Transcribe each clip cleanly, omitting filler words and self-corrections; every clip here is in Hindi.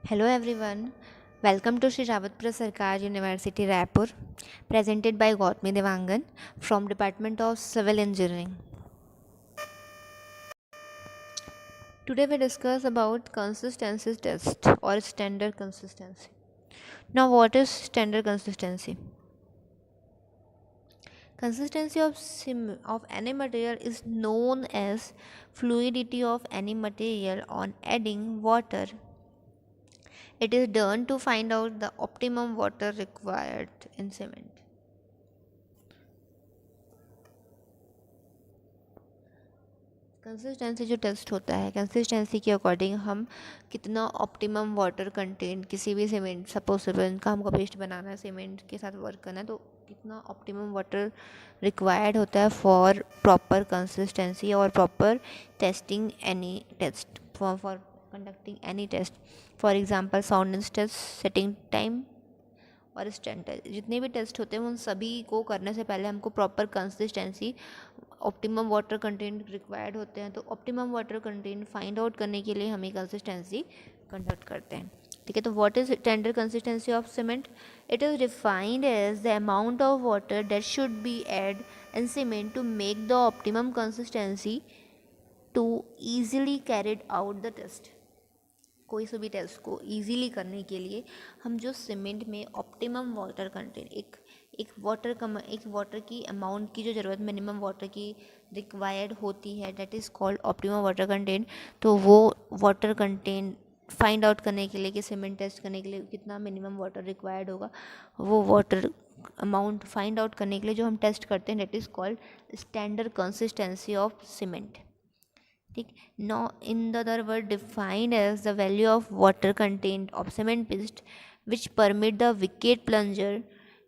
Hello everyone, welcome to Shri Rawatpura Sarkar University Raipur, presented by Gautami Devangan from Department of Civil Engineering. Today we discuss about consistency test or standard consistency. Now what is standard consistency? Consistency of any material is known as fluidity of any material on adding water. It is done to find out the optimum water required in cement. Consistency जो टेस्ट होता है, कंसिस्टेंसी के अकॉर्डिंग हम कितना ऑप्टिमम वाटर कंटेंट किसी भी सीमेंट, सपोज सीमेंट का हमको पेस्ट बनाना है, सीमेंट के साथ वर्क करना है, तो कितना ऑप्टिमम वाटर रिक्वायर्ड होता है फॉर प्रॉपर कंसिस्टेंसी और proper testing any test for conducting any test. For example soundness test, setting time और स्टैंड टेस्ट. जितने भी टेस्ट होते हैं उन सभी को करने से पहले हमको proper consistency, optimum water content required होते हैं. तो optimum water content find out करने के लिए हमें कंसिस्टेंसी कंडक्ट करते हैं. ठीक है, तो what is standard consistency of cement? It is defined as the amount of water that should be add in cement to make the optimum consistency to easily carried out the test. कोई से भी टेस्ट को ईजीली करने के लिए हम जो सीमेंट में ऑप्टिमम वाटर कंटेंट, एक वाटर की अमाउंट की जो ज़रूरत, मिनिमम वाटर की रिक्वायर्ड होती है, that is called optimum water content. तो वो वाटर कंटेंट फाइंड आउट करने के लिए कि सीमेंट टेस्ट करने के लिए कितना मिनिमम वाटर रिक्वायर्ड होगा, वो वाटर अमाउंट फाइंड आउट करने के लिए जो हम टेस्ट करते हैं, that is called standard consistency of cement. ठीक. No in the other word defined as the value of water content of cement paste which permit the Vicat plunger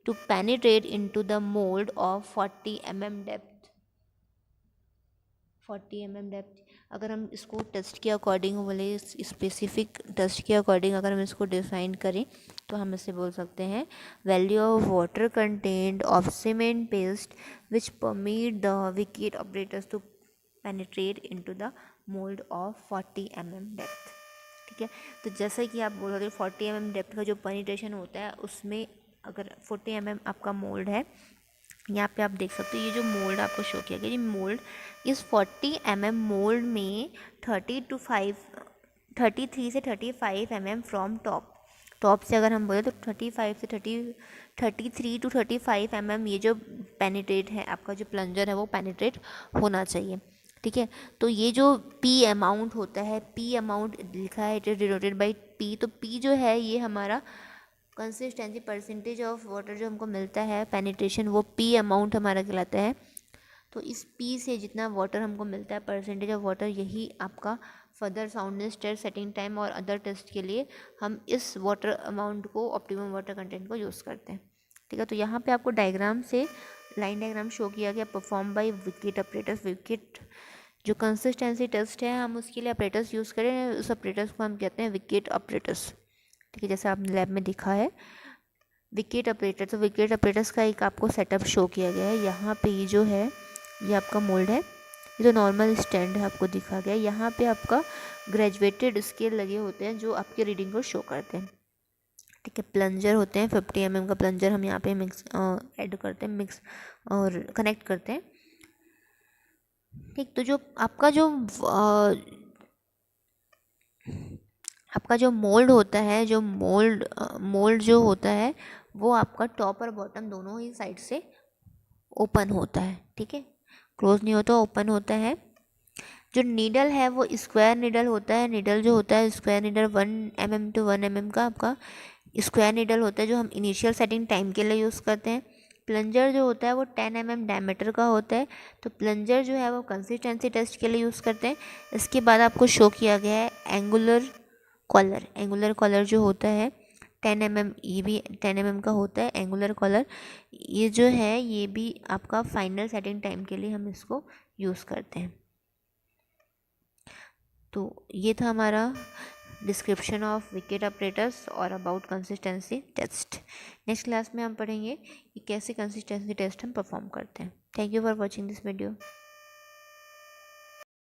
to penetrate into the mould of 40 mm depth. 40 mm depth. अगर हम इसको टेस्ट के अकॉर्डिंग बोले, स्पेसिफिक टेस्ट के अकॉर्डिंग अगर हम इसको डिफाइन करें तो हम इसे बोल सकते हैं value of water content of cement paste which permit the Vicat operators to penetrate into the mould of 40 mm depth. ठीक है, तो जैसे कि आप बोल रहे हो 40 mm डेप्थ का जो पेनिट्रेशन होता है, उसमें अगर 40 mm आपका मोल्ड है, यहाँ पे आप देख सकते हो ये जो मोल्ड आपको शो किया गया, ये मोल्ड इस 40 mm मोल्ड में 33 से 35 mm फ्रॉम टॉप से अगर हम बोले तो 33 टू 35 mm ये जो पेनिट्रेट है, आपका जो प्लंजर है वो पेनिट्रेट होना चाहिए. ठीक है, तो ये जो पी अमाउंट होता है, पी अमाउंट लिखा है, it is denoted by P. तो पी जो है ये हमारा कंसिस्टेंसी, परसेंटेज ऑफ वाटर जो हमको मिलता है पेनिट्रेशन, वो पी अमाउंट हमारा कहलाता है. तो इस पी से जितना वाटर हमको मिलता है, परसेंटेज ऑफ वाटर, यही आपका further soundness test, setting time और अदर टेस्ट के लिए हम इस वाटर अमाउंट को, ऑप्टिमम वाटर कंटेंट को यूज़ करते हैं. ठीक है, तो यहाँ पे आपको डायग्राम से लाइन डायग्राम शो किया गया, perform by wicket operators. Wicket जो कंसिस्टेंसी टेस्ट है, हम उसके लिए ऑपरेटर्स यूज़ करें, उस ऑपरेटर्स को हम कहते हैं विकेट ऑपरेटर्स. ठीक है, जैसे आपने लैब में दिखा है विकेट ऑपरेटर. तो विकेट ऑपरेटर्स का एक आपको सेटअप शो किया गया है. यहाँ पे ये जो है, ये आपका मोल्ड है, ये जो नॉर्मल स्टैंड है आपको दिखा गया है. यहाँ पे आपका ग्रेजुएटेड स्केल लगे होते हैं जो आपके रीडिंग को शो करते हैं. ठीक है, प्लंजर होते हैं, 50 mm का प्लंजर हम यहाँ पे मिक्स ऐड करते हैं, मिक्स और कनेक्ट करते हैं. ठीक, तो जो आपका जो मोल्ड होता है, जो मोल्ड जो होता है, वो आपका टॉप और बॉटम दोनों ही साइड से ओपन होता है. ठीक है, क्लोज नहीं होता, ओपन होता है. जो नीडल है वो स्क्वायर नीडल होता है. नीडल जो होता है square needle 1 mm to 1 mm का आपका स्क्वायर नीडल होता है, जो हम इनिशियल सेटिंग टाइम के लिए यूज़ करते हैं. प्लंजर जो होता है वो 10 mm डायमीटर का होता है. तो प्लंजर जो है वो कंसिस्टेंसी टेस्ट के लिए यूज़ करते हैं. इसके बाद आपको शो किया गया है एंगुलर कॉलर. एंगुलर कॉलर जो होता है 10 mm, ये भी 10 mm का होता है एंगुलर कॉलर. ये जो है ये भी आपका फाइनल सेटिंग टाइम के लिए हम इसको यूज़ करते हैं. तो ये था हमारा डिस्क्रिप्शन ऑफ विकेट ऑपरेटर्स और about consistency test. Next class में हम पढ़ेंगे कि कैसे कंसिस्टेंसी टेस्ट हम परफॉर्म करते हैं. Thank you for watching this video.